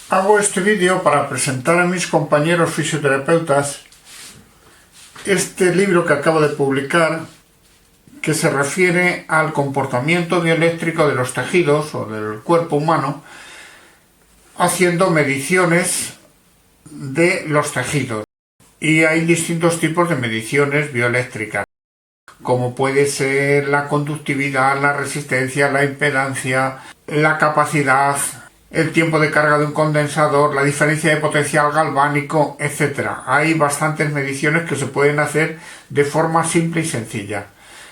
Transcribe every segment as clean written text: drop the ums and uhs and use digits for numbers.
Hago este vídeo para presentar a mis compañeros fisioterapeutas este libro que acabo de publicar, que se refiere al comportamiento bioeléctrico de los tejidos o del cuerpo humano, haciendo mediciones de los tejidos. Y hay distintos tipos de mediciones bioeléctricas, como puede ser la conductividad, la resistencia, la impedancia, la capacidad, el tiempo de carga de un condensador, la diferencia de potencial galvánico, etc. Hay bastantes mediciones que se pueden hacer de forma simple y sencilla.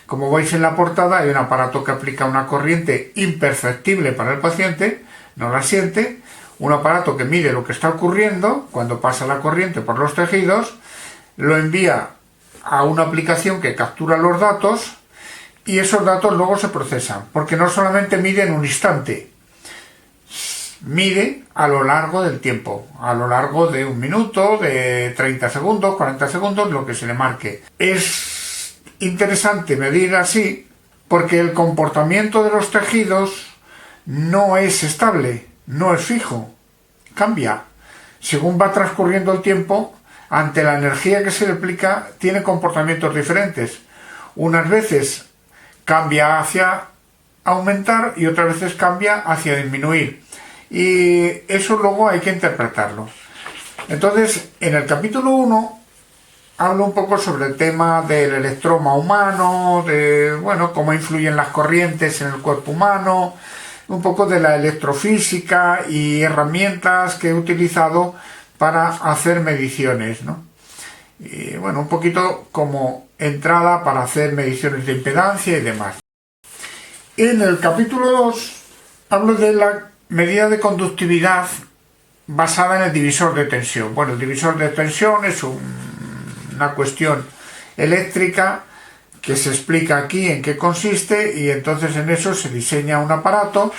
Como veis en la portada, hay un aparato que aplica una corriente imperceptible para el paciente, no la siente, un aparato que mide lo que está ocurriendo cuando pasa la corriente por los tejidos, lo envía a una aplicación que captura los datos y esos datos luego se procesan, porque no solamente mide en un instante, mide a lo largo del tiempo, a lo largo de un minuto, de 30 segundos, 40 segundos, lo que se le marque. Es interesante medir así porque el comportamiento de los tejidos no es estable, no es fijo, cambia. Según va transcurriendo el tiempo, ante la energía que se le aplica, tiene comportamientos diferentes. Unas veces cambia hacia aumentar y otras veces cambia hacia disminuir. Y eso luego hay que interpretarlo. Entonces, en el capítulo 1 hablo un poco sobre el tema del electroma humano, de cómo influyen las corrientes en el cuerpo humano, un poco de la electrofísica y herramientas que he utilizado para hacer mediciones, ¿no? Y un poquito como entrada para hacer mediciones de impedancia y demás. En el capítulo 2 hablo de la medida de conductividad basada en el divisor de tensión. El divisor de tensión es una cuestión eléctrica que se explica aquí en qué consiste, y entonces en eso se diseña un aparato,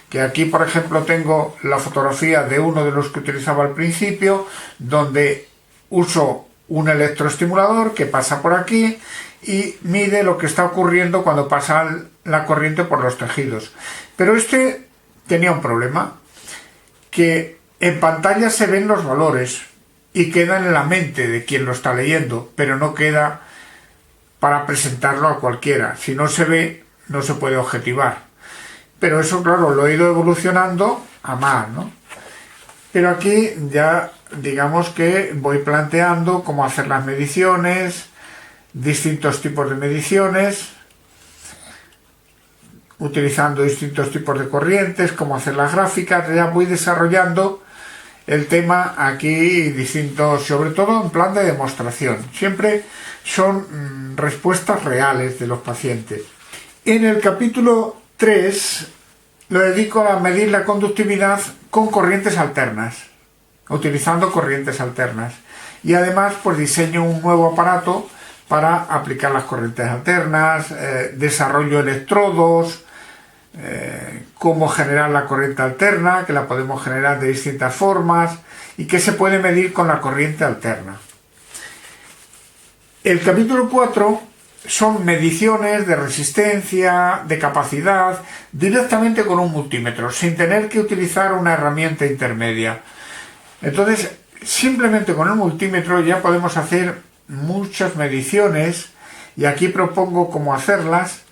que aquí por ejemplo tengo la fotografía de uno de los que utilizaba al principio, donde uso un electroestimulador que pasa por aquí y mide lo que está ocurriendo cuando pasa la corriente por los tejidos. Pero este tenía un problema, que en pantalla se ven los valores y quedan en la mente de quien lo está leyendo, pero no queda para presentarlo a cualquiera. Si no se ve, no se puede objetivar. Pero eso, claro, lo he ido evolucionando a más, ¿no? Pero aquí ya digamos que voy planteando cómo hacer las mediciones, distintos tipos de mediciones, utilizando distintos tipos de corrientes, cómo hacer las gráficas. Ya voy desarrollando el tema aquí distintos, sobre todo en plan de demostración. Siempre son respuestas reales de los pacientes. En el capítulo 3 lo dedico a medir la conductividad con corrientes alternas, utilizando corrientes alternas. Y además pues diseño un nuevo aparato para aplicar las corrientes alternas, desarrollo electrodos, cómo generar la corriente alterna, que la podemos generar de distintas formas y que se puede medir con la corriente alterna. El capítulo 4 son mediciones de resistencia, de capacidad, directamente con un multímetro, sin tener que utilizar una herramienta intermedia. Entonces, simplemente con el multímetro ya podemos hacer muchas mediciones, y aquí propongo cómo hacerlas.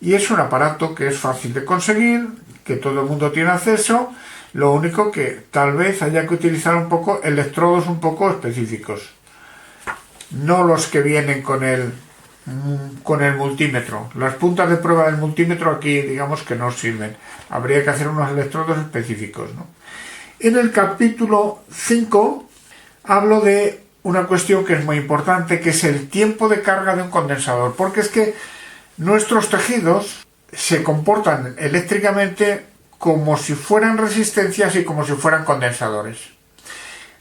Y es un aparato que es fácil de conseguir, que todo el mundo tiene acceso, lo único que tal vez haya que utilizar un poco electrodos un poco específicos. No los que vienen con el multímetro. Las puntas de prueba del multímetro aquí digamos que no sirven. Habría que hacer unos electrodos específicos, ¿no? En el capítulo 5 hablo de una cuestión que es muy importante, que es el tiempo de carga de un condensador, porque es que nuestros tejidos se comportan eléctricamente como si fueran resistencias y como si fueran condensadores.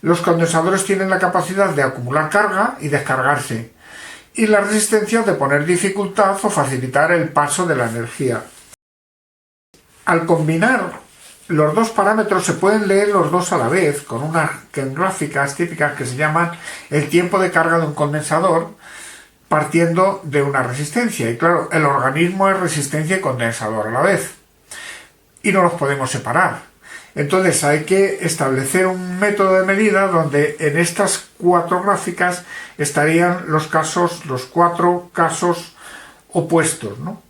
Los condensadores tienen la capacidad de acumular carga y descargarse, y la resistencia de poner dificultad o facilitar el paso de la energía. Al combinar los dos parámetros se pueden leer los dos a la vez, con unas gráficas típicas que se llaman el tiempo de carga de un condensador, partiendo de una resistencia. Y claro, el organismo es resistencia y condensador a la vez. Y no los podemos separar. Entonces hay que establecer un método de medida donde en estas 4 gráficas estarían los 4 casos opuestos, ¿no?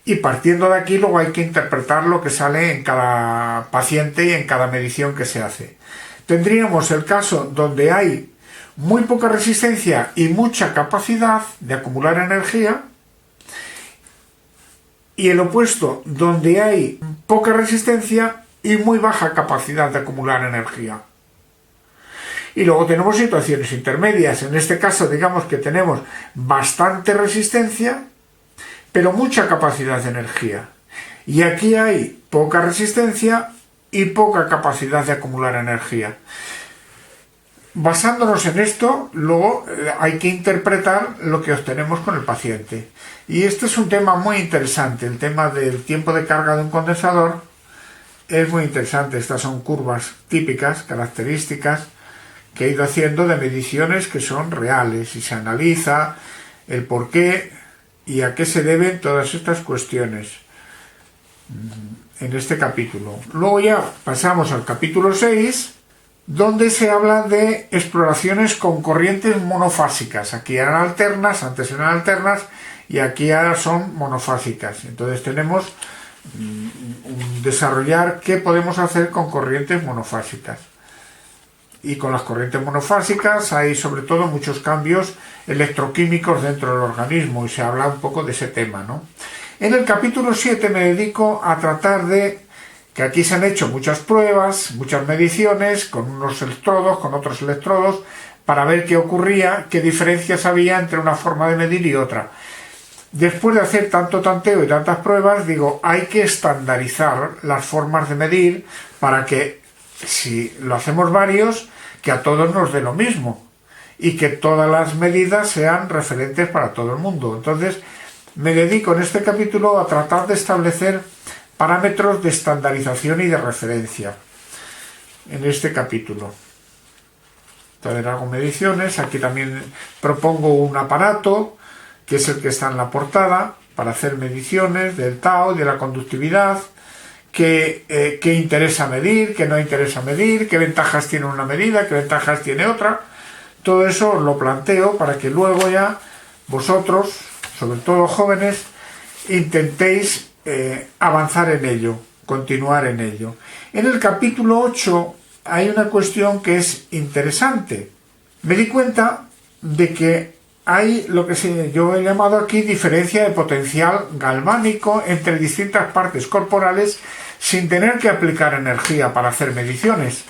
Y partiendo de aquí luego hay que interpretar lo que sale en cada paciente y en cada medición que se hace. Tendríamos el caso donde hay muy poca resistencia y mucha capacidad de acumular energía, y el opuesto donde hay poca resistencia y muy baja capacidad de acumular energía. Y luego tenemos situaciones intermedias. En este caso digamos que tenemos bastante resistencia pero mucha capacidad de energía, y aquí hay poca resistencia y poca capacidad de acumular energía. Basándonos en esto, luego hay que interpretar lo que obtenemos con el paciente. Y este es un tema muy interesante, el tema del tiempo de carga de un condensador es muy interesante. Estas son curvas típicas, características, que he ido haciendo de mediciones que son reales, y se analiza el por qué y a qué se deben todas estas cuestiones en este capítulo. Luego ya pasamos al capítulo 6, donde se habla de exploraciones con corrientes monofásicas. Aquí eran alternas, antes eran alternas, y aquí ahora son monofásicas. Entonces tenemos desarrollar qué podemos hacer con corrientes monofásicas. Y con las corrientes monofásicas hay sobre todo muchos cambios electroquímicos dentro del organismo, y se habla un poco de ese tema, ¿no? En el capítulo 7 me dedico a tratar de que aquí se han hecho muchas pruebas, muchas mediciones con unos electrodos, con otros electrodos, para ver qué ocurría, qué diferencias había entre una forma de medir y otra. Después de hacer tanto tanteo y tantas pruebas, digo, hay que estandarizar las formas de medir para que, si lo hacemos varios, que a todos nos dé lo mismo y que todas las medidas sean referentes para todo el mundo. Entonces me dedico en este capítulo a tratar de establecer parámetros de estandarización y de referencia en este capítulo. Entonces hago mediciones. Aquí también propongo un aparato que es el que está en la portada para hacer mediciones del tau, de la conductividad, qué interesa medir, qué no interesa medir, qué ventajas tiene una medida, qué ventajas tiene otra. Todo eso os lo planteo para que luego ya vosotros, sobre todo jóvenes, intentéis avanzar en ello, continuar en ello. En el capítulo 8 hay una cuestión que es interesante. Me di cuenta de que hay lo que yo he llamado aquí diferencia de potencial galvánico entre distintas partes corporales sin tener que aplicar energía para hacer mediciones.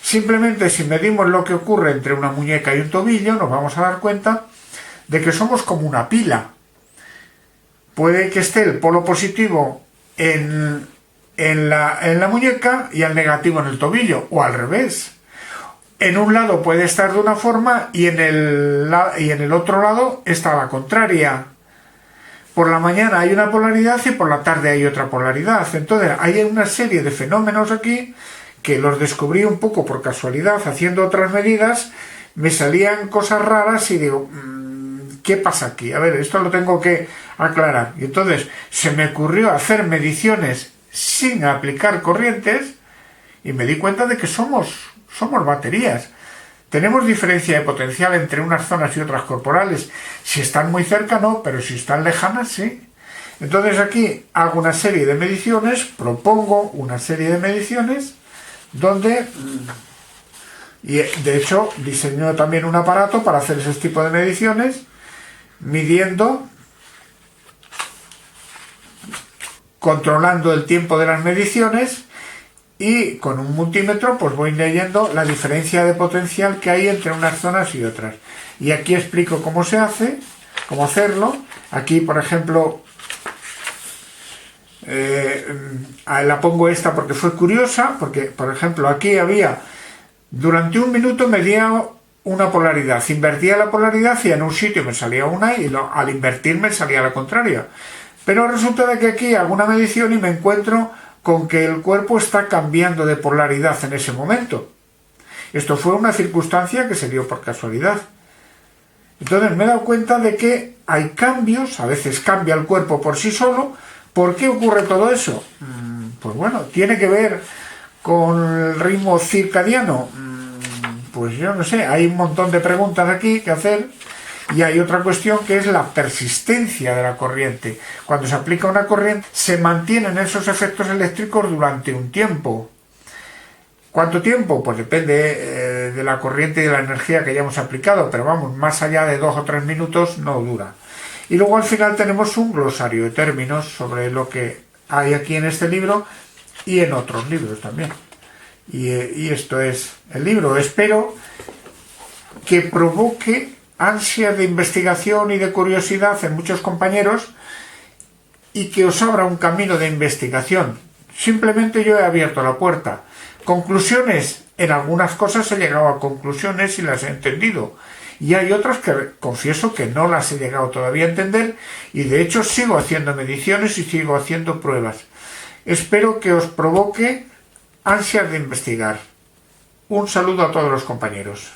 Simplemente si medimos lo que ocurre entre una muñeca y un tobillo, nos vamos a dar cuenta de que somos como una pila. Puede que esté el polo positivo en la muñeca y el negativo en el tobillo, o al revés. En un lado puede estar de una forma y en el otro lado está la contraria. Por la mañana hay una polaridad y por la tarde hay otra polaridad. Entonces hay una serie de fenómenos aquí que los descubrí un poco por casualidad. Haciendo otras medidas me salían cosas raras y digo, ¿qué pasa aquí? A ver, esto lo tengo que aclarar. Y entonces se me ocurrió hacer mediciones sin aplicar corrientes y me di cuenta de que somos baterías. Tenemos diferencia de potencial entre unas zonas y otras corporales. Si están muy cerca, no, pero si están lejanas, sí. Entonces aquí hago una serie de mediciones, propongo una serie de mediciones, donde, y de hecho, diseño también un aparato para hacer ese tipo de mediciones, midiendo, controlando el tiempo de las mediciones, y con un multímetro pues voy leyendo la diferencia de potencial que hay entre unas zonas y otras. Y aquí explico cómo se hace, cómo hacerlo. Aquí, por ejemplo, la pongo esta porque fue curiosa, porque, por ejemplo, aquí había, durante un minuto medía una polaridad, invertía la polaridad y en un sitio me salía una y al invertir me salía la contraria. Pero resulta de que aquí hago una medición y me encuentro con que el cuerpo está cambiando de polaridad en ese momento. Esto fue una circunstancia que se dio por casualidad. Entonces me he dado cuenta de que hay cambios, a veces cambia el cuerpo por sí solo. ¿Por qué ocurre todo eso? Pues bueno, tiene que ver con el ritmo circadiano? Pues yo no sé, hay un montón de preguntas aquí que hacer. Y hay otra cuestión que es la persistencia de la corriente. Cuando se aplica una corriente, se mantienen esos efectos eléctricos durante un tiempo. ¿Cuánto tiempo? Pues depende de la corriente y de la energía que hayamos aplicado, pero vamos, más allá de 2 o 3 minutos no dura. Y luego al final tenemos un glosario de términos sobre lo que hay aquí en este libro y en otros libros también. Y esto es el libro. Espero que provoque ansia de investigación y de curiosidad en muchos compañeros y que os abra un camino de investigación. Simplemente yo he abierto la puerta. Conclusiones, en algunas cosas he llegado a conclusiones y las he entendido, y hay otras que confieso que no las he llegado todavía a entender, y de hecho sigo haciendo mediciones y sigo haciendo pruebas. Espero que os provoque ansias de investigar. Un saludo a todos los compañeros.